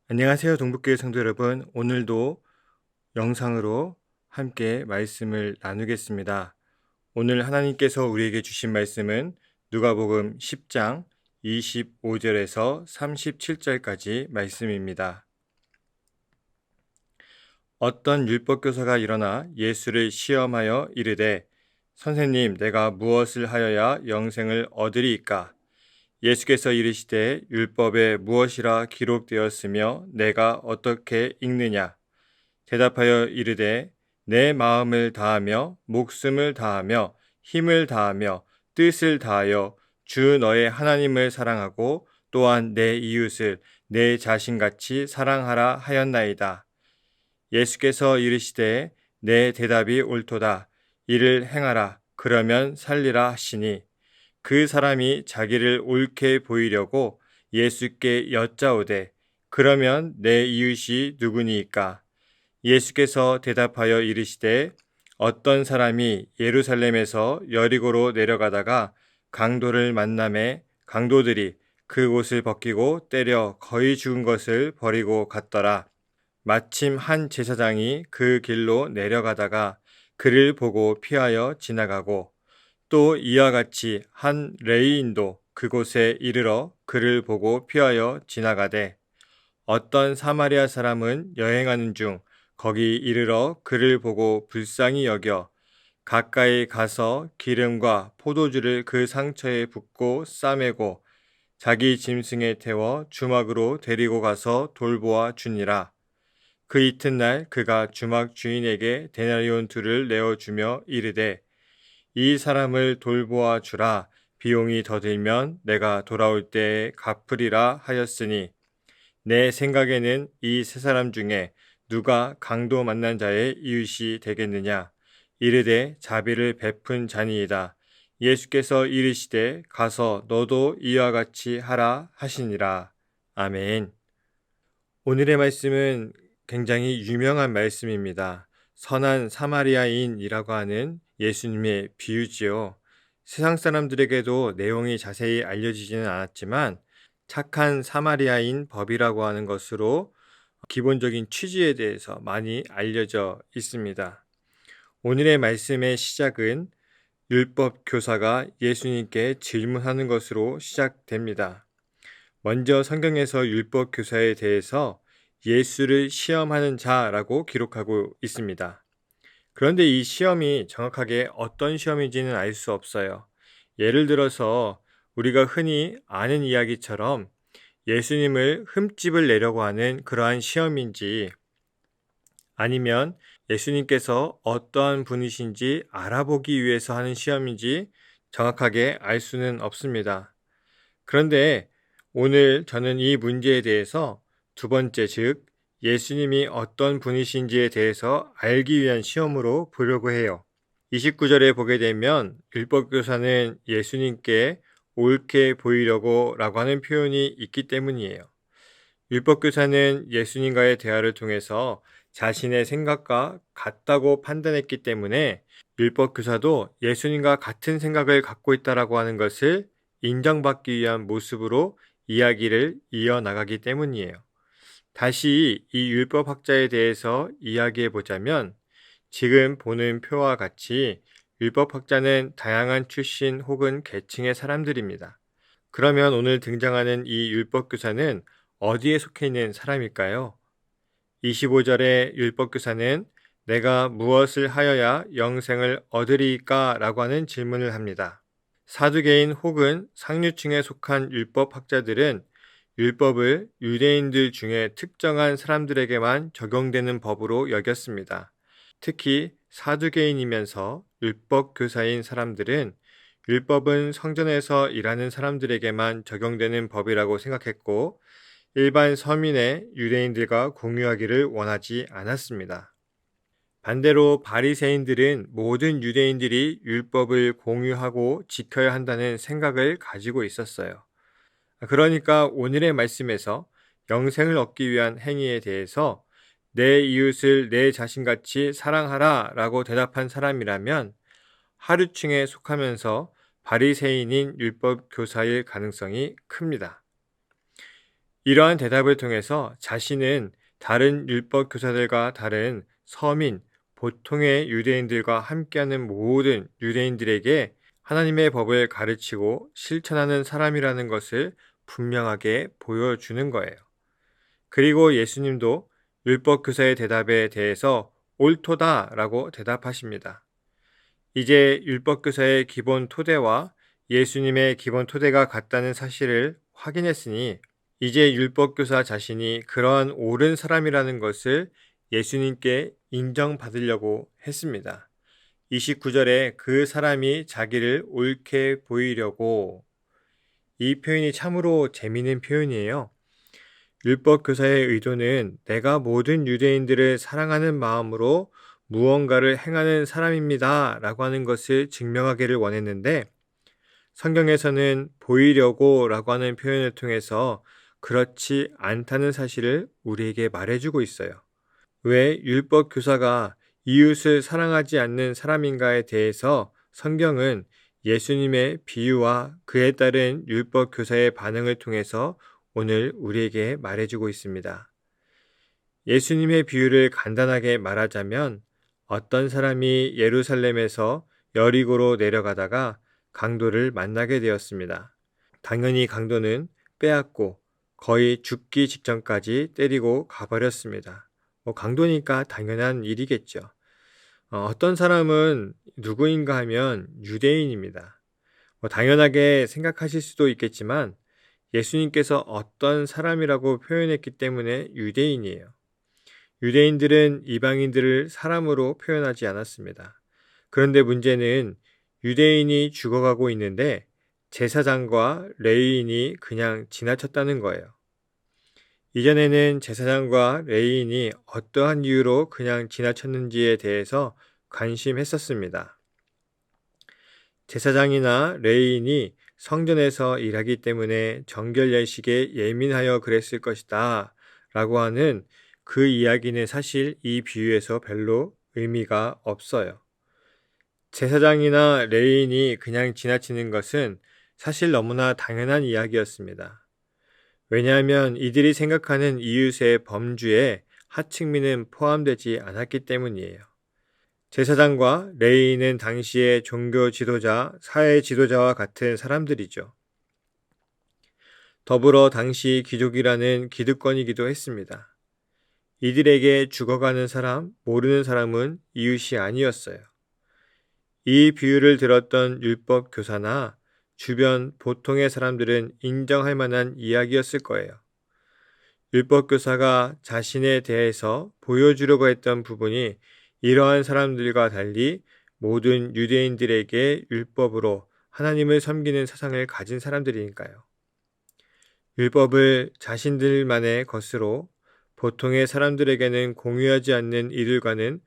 안녕하세요, 동북교회 성도 여러분. 오늘도 영상으로 함께 말씀을 나누겠습니다. 오늘 하나님께서 우리에게 주신 말씀은 누가복음 10장 25절에서 37절까지 말씀입니다. 어떤 율법교사가 일어나 예수를 시험하여 이르되, 선생님, 내가 무엇을 하여야 영생을 얻으리이까? 예수께서 이르시되, 율법에 무엇이라 기록되었으며 내가 어떻게 읽느냐? 대답하여 이르되, 내 마음을 다하며 목숨을 다하며 힘을 다하며 뜻을 다하여 주 너의 하나님을 사랑하고 또한 내 이웃을 내 자신같이 사랑하라 하였나이다. 예수께서 이르시되, 내 대답이 옳도다. 이를 행하라. 그러면 살리라 하시니, 그 사람이 자기를 옳게 보이려고 예수께 여짜오되, 그러면 내 이웃이 누구니이까? 예수께서 대답하여 이르시되, 어떤 사람이 예루살렘에서 여리고로 내려가다가 강도를 만나매 강도들이 그 옷을 벗기고 때려 거의 죽은 것을 버리고 갔더라. 마침 한 제사장이 그 길로 내려가다가 그를 보고 피하여 지나가고, 또 이와 같이 한 레위인도 그곳에 이르러 그를 보고 피하여 지나가되, 어떤 사마리아 사람은 여행하는 중 거기 이르러 그를 보고 불쌍히 여겨 가까이 가서 기름과 포도주를 그 상처에 붓고 싸매고 자기 짐승에 태워 주막으로 데리고 가서 돌보아 주니라. 그 이튿날 그가 주막 주인에게 데나리온 둘을 내어주며 이르되, 이 사람을 돌보아 주라. 비용이 더 들면 내가 돌아올 때에 갚으리라 하였으니, 내 생각에는 이 세 사람 중에 누가 강도 만난 자의 이웃이 되겠느냐? 이르되 자비를 베푼 자니이다. 예수께서 이르시되, 가서 너도 이와 같이 하라 하시니라. 아멘. 오늘의 말씀은 굉장히 유명한 말씀입니다. 선한 사마리아인이라고 하는 예수님의 비유지요. 세상 사람들에게도 내용이 자세히 알려지지는 않았지만 착한 사마리아인 법이라고 하는 것으로 기본적인 취지에 대해서 많이 알려져 있습니다. 오늘의 말씀의 시작은 율법 교사가 예수님께 질문하는 것으로 시작됩니다. 먼저 성경에서 율법 교사에 대해서 예수를 시험하는 자라고 기록하고 있습니다. 그런데 이 시험이 정확하게 어떤 시험인지는 알 수 없어요. 예를 들어서 우리가 흔히 아는 이야기처럼 예수님을 흠집을 내려고 하는 그러한 시험인지, 아니면 예수님께서 어떠한 분이신지 알아보기 위해서 하는 시험인지 정확하게 알 수는 없습니다. 그런데 오늘 저는 이 문제에 대해서 두 번째, 즉 예수님이 어떤 분이신지에 대해서 알기 위한 시험으로 보려고 해요. 29절에 보게 되면 율법교사는 예수님께 옳게 보이려고 라고 하는 표현이 있기 때문이에요. 율법교사는 예수님과의 대화를 통해서 자신의 생각과 같다고 판단했기 때문에 율법교사도 예수님과 같은 생각을 갖고 있다라고 하는 것을 인정받기 위한 모습으로 이야기를 이어나가기 때문이에요. 다시 이 율법학자에 대해서 이야기해 보자면, 지금 보는 표와 같이 율법학자는 다양한 출신 혹은 계층의 사람들입니다. 그러면 오늘 등장하는 이 율법교사는 어디에 속해 있는 사람일까요? 25절의 율법교사는 내가 무엇을 하여야 영생을 얻으리까? 라고 하는 질문을 합니다. 사두개인 혹은 상류층에 속한 율법학자들은 율법을 유대인들 중에 특정한 사람들에게만 적용되는 법으로 여겼습니다. 특히 사두개인이면서 율법교사인 사람들은 율법은 성전에서 일하는 사람들에게만 적용되는 법이라고 생각했고, 일반 서민의 유대인들과 공유하기를 원하지 않았습니다. 반대로 바리새인들은 모든 유대인들이 율법을 공유하고 지켜야 한다는 생각을 가지고 있었어요. 그러니까 오늘의 말씀에서 영생을 얻기 위한 행위에 대해서 내 이웃을 내 자신같이 사랑하라 라고 대답한 사람이라면 하류층에 속하면서 바리새인인 율법 교사일 가능성이 큽니다. 이러한 대답을 통해서 자신은 다른 율법 교사들과 다른 서민, 보통의 유대인들과 함께하는 모든 유대인들에게 하나님의 법을 가르치고 실천하는 사람이라는 것을 분명하게 보여주는 거예요. 그리고 예수님도 율법 교사의 대답에 대해서 옳도다라고 대답하십니다. 이제 율법 교사의 기본 토대와 예수님의 기본 토대가 같다는 사실을 확인했으니 이제 율법 교사 자신이 그러한 옳은 사람이라는 것을 예수님께 인정받으려고 했습니다. 29절에 그 사람이 자기를 옳게 보이려고, 이 표현이 참으로 재미있는 표현이에요. 율법 교사의 의도는 내가 모든 유대인들을 사랑하는 마음으로 무언가를 행하는 사람입니다 라고 하는 것을 증명하기를 원했는데, 성경에서는 보이려고 라고 하는 표현을 통해서 그렇지 않다는 사실을 우리에게 말해주고 있어요. 왜 율법 교사가 이웃을 사랑하지 않는 사람인가에 대해서 성경은 예수님의 비유와 그에 따른 율법 교사의 반응을 통해서 오늘 우리에게 말해주고 있습니다. 예수님의 비유를 간단하게 말하자면 어떤 사람이 예루살렘에서 여리고로 내려가다가 강도를 만나게 되었습니다. 당연히 강도는 빼앗고 거의 죽기 직전까지 때리고 가버렸습니다. 강도니까 당연한 일이겠죠. 어떤 사람은 누구인가 하면 유대인입니다. 당연하게 생각하실 수도 있겠지만 예수님께서 어떤 사람이라고 표현했기 때문에 유대인이에요. 유대인들은 이방인들을 사람으로 표현하지 않았습니다. 그런데 문제는 유대인이 죽어가고 있는데 제사장과 레위인이 그냥 지나쳤다는 거예요. 이전에는 제사장과 레위인이 어떠한 이유로 그냥 지나쳤는지에 대해서 관심했었습니다. 제사장이나 레위인이 성전에서 일하기 때문에 정결 예식에 예민하여 그랬을 것이다 라고 하는 그 이야기는 사실 이 비유에서 별로 의미가 없어요. 제사장이나 레위인이 그냥 지나치는 것은 사실 너무나 당연한 이야기였습니다. 왜냐하면 이들이 생각하는 이웃의 범주에 하층민은 포함되지 않았기 때문이에요. 제사장과 레위인은 당시의 종교 지도자, 사회 지도자와 같은 사람들이죠. 더불어 당시 귀족이라는 기득권이기도 했습니다. 이들에게 죽어가는 사람, 모르는 사람은 이웃이 아니었어요. 이 비유를 들었던 율법 교사나 주변 보통의 사람들은 인정할 만한 이야기였을 거예요. 율법 교사가 자신에 대해서 보여주려고 했던 부분이 이러한 사람들과 달리 모든 유대인들에게 율법으로 하나님을 섬기는 사상을 가진 사람들이니까요. 율법을 자신들만의 것으로 보통의 사람들에게는 공유하지 않는 이들과는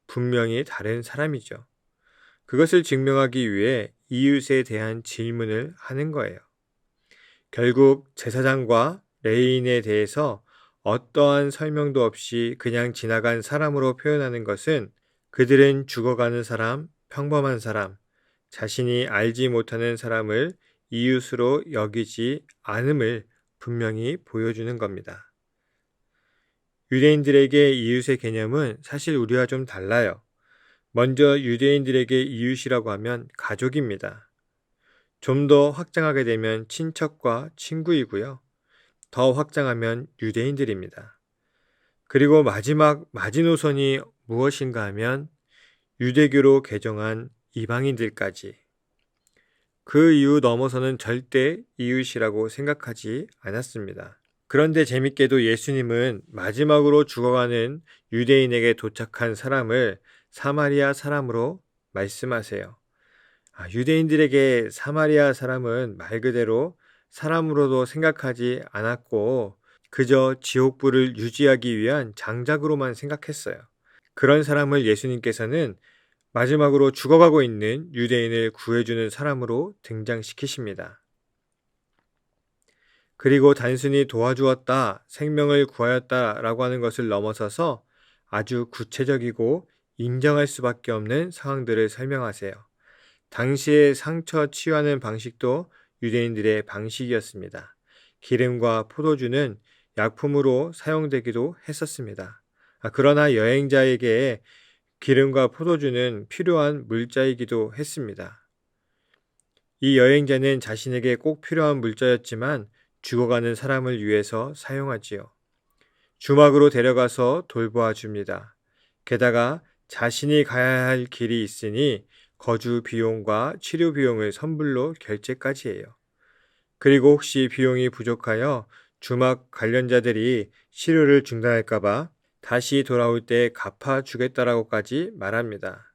분명히 다른 사람이죠. 그것을 증명하기 위해 이웃에 대한 질문을 하는 거예요. 결국 제사장과 레위인에 대해서 어떠한 설명도 없이 그냥 지나간 사람으로 표현하는 것은 그들은 죽어가는 사람, 평범한 사람, 자신이 알지 못하는 사람을 이웃으로 여기지 않음을 분명히 보여주는 겁니다. 유대인들에게 이웃의 개념은 사실 우리와 좀 달라요. 먼저 유대인들에게 이웃이라고 하면 가족입니다. 좀 더 확장하게 되면 친척과 친구이고요. 더 확장하면 유대인들입니다. 그리고 마지막 마지노선이 무엇인가 하면 유대교로 개종한 이방인들까지. 그 이유 넘어서는 절대 이웃이라고 생각하지 않았습니다. 그런데 재밌게도 예수님은 마지막으로 죽어가는 유대인에게 도착한 사람을 사마리아 사람으로 말씀하세요. 유대인들에게 사마리아 사람은 말 그대로 사람으로도 생각하지 않았고 그저 지옥불을 유지하기 위한 장작으로만 생각했어요. 그런 사람을 예수님께서는 마지막으로 죽어가고 있는 유대인을 구해주는 사람으로 등장시키십니다. 그리고 단순히 도와주었다, 생명을 구하였다라고 하는 것을 넘어서서 아주 구체적이고 인정할 수밖에 없는 상황들을 설명하세요. 당시의 상처 치유하는 방식도 유대인들의 방식이었습니다. 기름과 포도주는 약품으로 사용되기도 했었습니다. 그러나 여행자에게 기름과 포도주는 필요한 물자이기도 했습니다. 이 여행자는 자신에게 꼭 필요한 물자였지만 죽어가는 사람을 위해서 사용하지요. 주막으로 데려가서 돌보아 줍니다. 게다가 자신이 가야 할 길이 있으니 거주 비용과 치료 비용을 선불로 결제까지 해요. 그리고 혹시 비용이 부족하여 주막 관련자들이 치료를 중단할까봐 다시 돌아올 때 갚아주겠다라고까지 말합니다.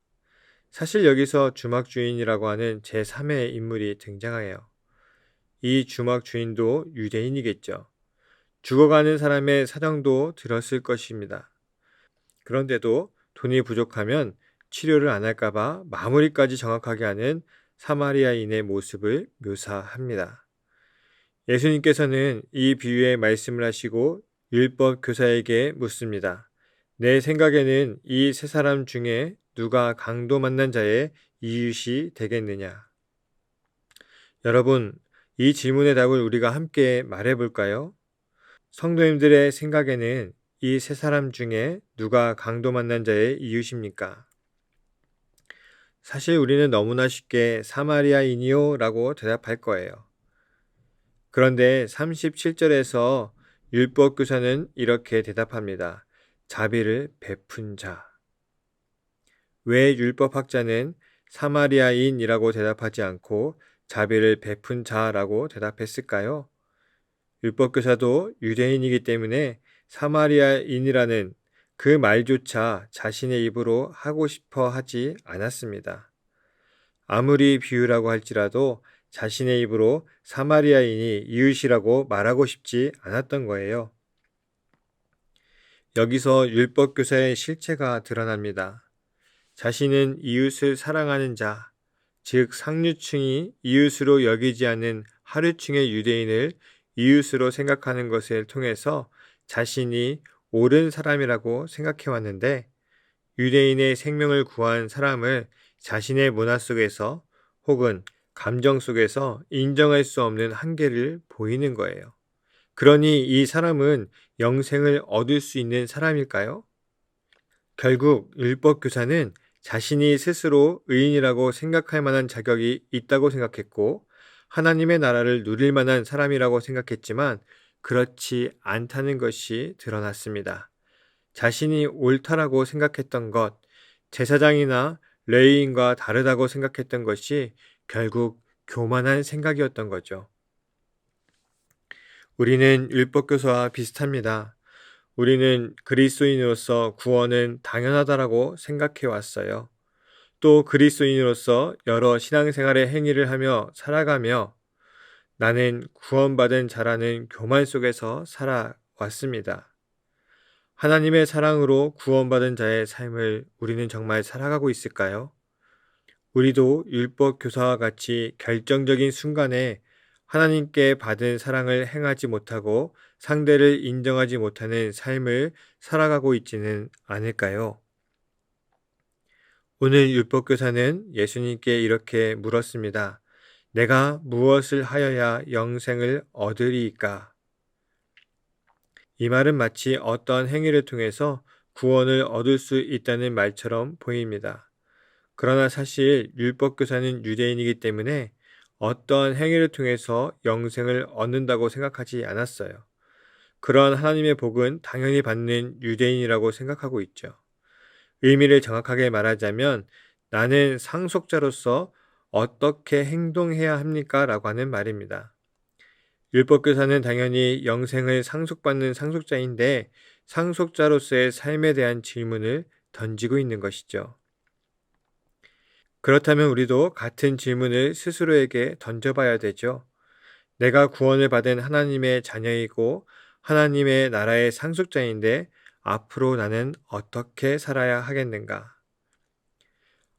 사실 여기서 주막 주인이라고 하는 제3의 인물이 등장해요. 이 주막 주인도 유대인이겠죠. 죽어가는 사람의 사정도 들었을 것입니다. 그런데도 돈이 부족하면 치료를 안 할까봐 마무리까지 정확하게 하는 사마리아인의 모습을 묘사합니다. 예수님께서는 이 비유의 말씀을 하시고 율법 교사에게 묻습니다. 내 생각에는 이 세 사람 중에 누가 강도 만난 자의 이웃이 되겠느냐? 여러분, 이 질문의 답을 우리가 함께 말해볼까요? 성도님들의 생각에는 이 세 사람 중에 누가 강도 만난 자의 이웃입니까? 사실 우리는 너무나 쉽게 사마리아인이요 라고 대답할 거예요. 그런데 37절에서 율법교사는 이렇게 대답합니다. 자비를 베푼 자. 왜 율법학자는 사마리아인이라고 대답하지 않고 자비를 베푼 자라고 대답했을까요? 율법교사도 유대인이기 때문에 사마리아인이라는 그 말조차 자신의 입으로 하고 싶어 하지 않았습니다. 아무리 비유라고 할지라도 자신의 입으로 사마리아인이 이웃이라고 말하고 싶지 않았던 거예요. 여기서 율법교사의 실체가 드러납니다. 자신은 이웃을 사랑하는 자, 즉 상류층이 이웃으로 여기지 않는 하류층의 유대인을 이웃으로 생각하는 것을 통해서 자신이 옳은 사람이라고 생각해 왔는데 유대인의 생명을 구한 사람을 자신의 문화 속에서 혹은 감정 속에서 인정할 수 없는 한계를 보이는 거예요. 그러니 이 사람은 영생을 얻을 수 있는 사람일까요? 결국 율법교사는 자신이 스스로 의인이라고 생각할 만한 자격이 있다고 생각했고 하나님의 나라를 누릴 만한 사람이라고 생각했지만 그렇지 않다는 것이 드러났습니다. 자신이 옳다라고 생각했던 것, 제사장이나 레위인과 다르다고 생각했던 것이 결국 교만한 생각이었던 거죠. 우리는 율법교사와 비슷합니다. 우리는 그리스도인으로서 구원은 당연하다라고 생각해 왔어요. 또 그리스도인으로서 여러 신앙생활의 행위를 하며 살아가며 나는 구원받은 자라는 교만 속에서 살아왔습니다. 하나님의 사랑으로 구원받은 자의 삶을 우리는 정말 살아가고 있을까요? 우리도 율법 교사와 같이 결정적인 순간에 하나님께 받은 사랑을 행하지 못하고 상대를 인정하지 못하는 삶을 살아가고 있지는 않을까요? 오늘 율법교사는 예수님께 이렇게 물었습니다. 내가 무엇을 하여야 영생을 얻으리이까? 이 말은 마치 어떤 행위를 통해서 구원을 얻을 수 있다는 말처럼 보입니다. 그러나 사실 율법교사는 유대인이기 때문에 어떤 행위를 통해서 영생을 얻는다고 생각하지 않았어요. 그런 하나님의 복은 당연히 받는 유대인이라고 생각하고 있죠. 의미를 정확하게 말하자면 나는 상속자로서 어떻게 행동해야 합니까? 라고 하는 말입니다. 율법교사는 당연히 영생을 상속받는 상속자인데 상속자로서의 삶에 대한 질문을 던지고 있는 것이죠. 그렇다면 우리도 같은 질문을 스스로에게 던져봐야 되죠. 내가 구원을 받은 하나님의 자녀이고 하나님의 나라의 상속자인데 앞으로 나는 어떻게 살아야 하겠는가?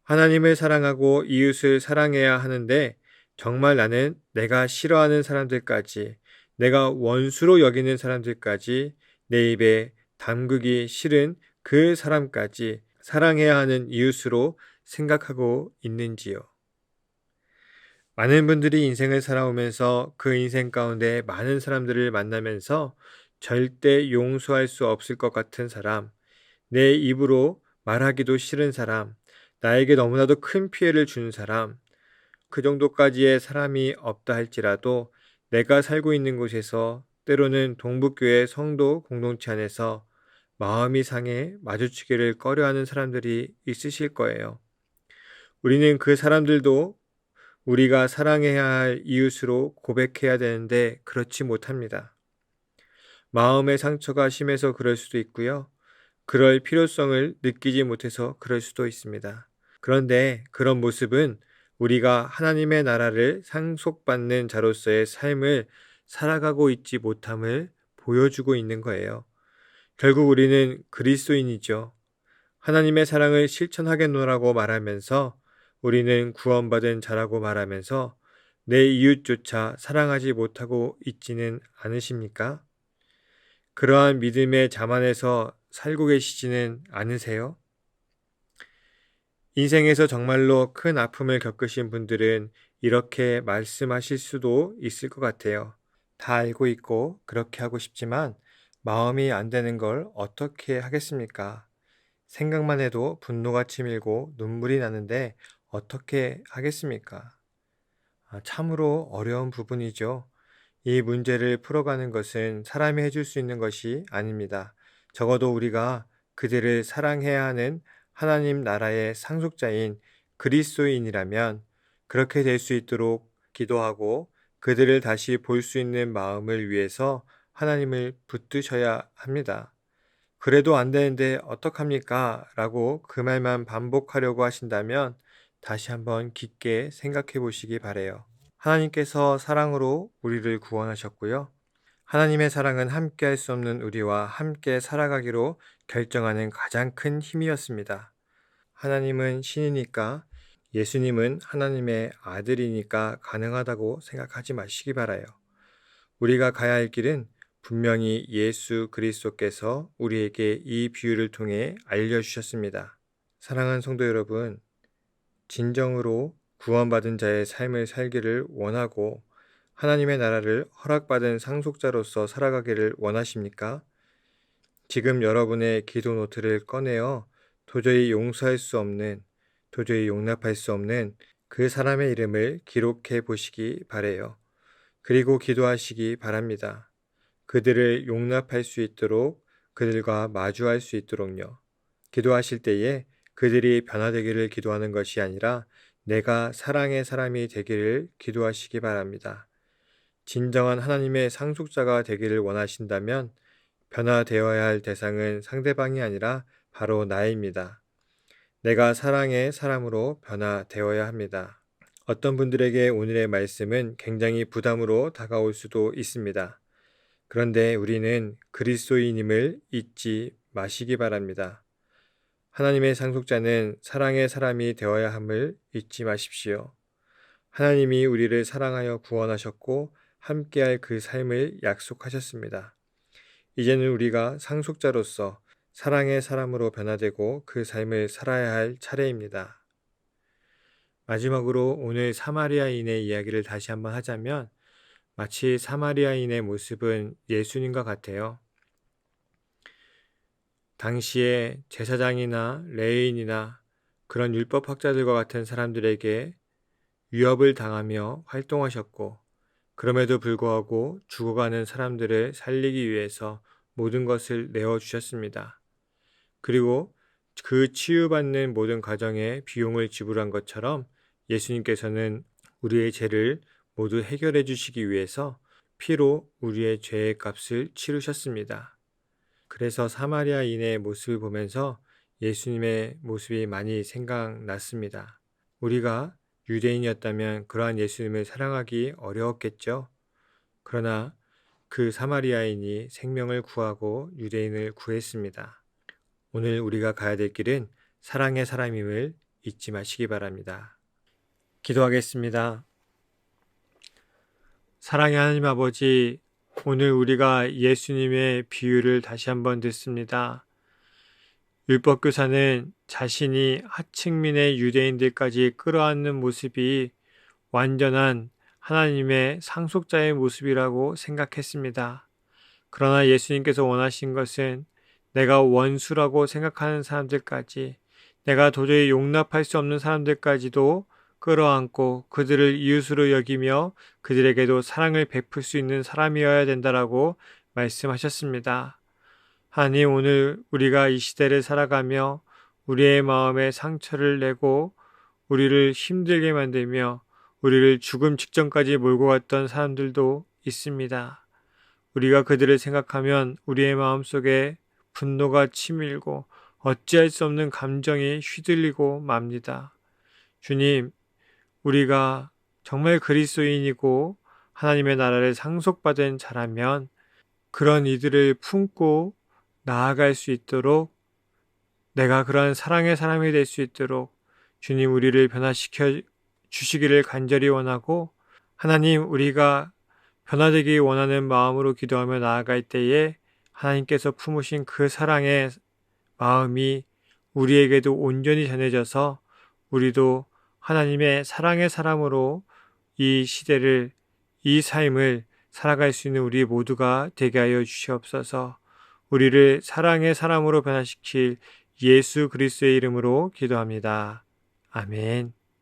하나님을 사랑하고 이웃을 사랑해야 하는데 정말 나는 내가 싫어하는 사람들까지, 내가 원수로 여기는 사람들까지 내 입에 담그기 싫은 그 사람까지 사랑해야 하는 이웃으로 생각하고 있는지요? 많은 분들이 인생을 살아오면서 그 인생 가운데 많은 사람들을 만나면서 절대 용서할 수 없을 것 같은 사람, 내 입으로 말하기도 싫은 사람, 나에게 너무나도 큰 피해를 준 사람, 그 정도까지의 사람이 없다 할지라도 내가 살고 있는 곳에서 때로는 동북교회 성도 공동체 안에서 마음이 상해 마주치기를 꺼려하는 사람들이 있으실 거예요. 우리는 그 사람들도 우리가 사랑해야 할 이웃으로 고백해야 되는데 그렇지 못합니다. 마음의 상처가 심해서 그럴 수도 있고요. 그럴 필요성을 느끼지 못해서 그럴 수도 있습니다. 그런데 그런 모습은 우리가 하나님의 나라를 상속받는 자로서의 삶을 살아가고 있지 못함을 보여주고 있는 거예요. 결국 우리는 그리스도인이죠. 하나님의 사랑을 실천하겠노라고 말하면서 우리는 구원받은 자라고 말하면서 내 이웃조차 사랑하지 못하고 있지는 않으십니까? 그러한 믿음의 자만에서 살고 계시지는 않으세요? 인생에서 정말로 큰 아픔을 겪으신 분들은 이렇게 말씀하실 수도 있을 것 같아요. 다 알고 있고 그렇게 하고 싶지만 마음이 안 되는 걸 어떻게 하겠습니까? 생각만 해도 분노가 치밀고 눈물이 나는데 어떻게 하겠습니까? 참으로 어려운 부분이죠. 이 문제를 풀어가는 것은 사람이 해줄 수 있는 것이 아닙니다. 적어도 우리가 그들을 사랑해야 하는 하나님 나라의 상속자인 그리스도인이라면 그렇게 될 수 있도록 기도하고 그들을 다시 볼 수 있는 마음을 위해서 하나님을 붙드셔야 합니다. 그래도 안 되는데 어떡합니까? 라고 그 말만 반복하려고 하신다면 다시 한번 깊게 생각해 보시기 바래요. 하나님께서 사랑으로 우리를 구원하셨고요. 하나님의 사랑은 함께 할 수 없는 우리와 함께 살아가기로 결정하는 가장 큰 힘이었습니다. 하나님은 신이니까 예수님은 하나님의 아들이니까 가능하다고 생각하지 마시기 바라요. 우리가 가야 할 길은 분명히 예수 그리스도께서 우리에게 이 비유를 통해 알려주셨습니다. 사랑하는 성도 여러분, 진정으로 구원받은 자의 삶을 살기를 원하고 하나님의 나라를 허락받은 상속자로서 살아가기를 원하십니까? 지금 여러분의 기도 노트를 꺼내어 도저히 용서할 수 없는, 도저히 용납할 수 없는 그 사람의 이름을 기록해 보시기 바래요. 그리고 기도하시기 바랍니다. 그들을 용납할 수 있도록 그들과 마주할 수 있도록요. 기도하실 때에 그들이 변화되기를 기도하는 것이 아니라 내가 사랑의 사람이 되기를 기도하시기 바랍니다. 진정한 하나님의 상속자가 되기를 원하신다면 변화되어야 할 대상은 상대방이 아니라 바로 나입니다. 내가 사랑의 사람으로 변화되어야 합니다. 어떤 분들에게 오늘의 말씀은 굉장히 부담으로 다가올 수도 있습니다. 그런데 우리는 그리스도인임을 잊지 마시기 바랍니다. 하나님의 상속자는 사랑의 사람이 되어야 함을 잊지 마십시오. 하나님이 우리를 사랑하여 구원하셨고 함께할 그 삶을 약속하셨습니다. 이제는 우리가 상속자로서 사랑의 사람으로 변화되고 그 삶을 살아야 할 차례입니다. 마지막으로 오늘 사마리아인의 이야기를 다시 한번 하자면 마치 사마리아인의 모습은 예수님과 같아요. 당시에 제사장이나 레위인이나 그런 율법학자들과 같은 사람들에게 위협을 당하며 활동하셨고 그럼에도 불구하고 죽어가는 사람들을 살리기 위해서 모든 것을 내어주셨습니다. 그리고 그 치유받는 모든 과정에 비용을 지불한 것처럼 예수님께서는 우리의 죄를 모두 해결해 주시기 위해서 피로 우리의 죄의 값을 치르셨습니다. 그래서 사마리아인의 모습을 보면서 예수님의 모습이 많이 생각났습니다. 우리가 유대인이었다면 그러한 예수님을 사랑하기 어려웠겠죠. 그러나 그 사마리아인이 생명을 구하고 유대인을 구했습니다. 오늘 우리가 가야 될 길은 사랑의 사람임을 잊지 마시기 바랍니다. 기도하겠습니다. 사랑의 하나님 아버지, 오늘 우리가 예수님의 비유를 다시 한번 듣습니다. 율법교사는 자신이 하층민의 유대인들까지 끌어안는 모습이 완전한 하나님의 상속자의 모습이라고 생각했습니다. 그러나 예수님께서 원하신 것은 내가 원수라고 생각하는 사람들까지, 내가 도저히 용납할 수 없는 사람들까지도 끌어안고 그들을 이웃으로 여기며 그들에게도 사랑을 베풀 수 있는 사람이어야 된다라고 말씀하셨습니다. 하나님, 오늘 우리가 이 시대를 살아가며 우리의 마음에 상처를 내고 우리를 힘들게 만들며 우리를 죽음 직전까지 몰고 갔던 사람들도 있습니다. 우리가 그들을 생각하면 우리의 마음속에 분노가 치밀고 어찌할 수 없는 감정이 휘둘리고 맙니다. 주님, 우리가 정말 그리스도인이고 하나님의 나라를 상속받은 자라면 그런 이들을 품고 나아갈 수 있도록, 내가 그러한 사랑의 사람이 될 수 있도록 주님 우리를 변화시켜 주시기를 간절히 원하고, 하나님, 우리가 변화되기 원하는 마음으로 기도하며 나아갈 때에 하나님께서 품으신 그 사랑의 마음이 우리에게도 온전히 전해져서 우리도 하나님의 사랑의 사람으로 이 시대를, 이 삶을 살아갈 수 있는 우리 모두가 되게 하여 주시옵소서. 우리를 사랑의 사람으로 변화시킬 예수 그리스도의 이름으로 기도합니다. 아멘.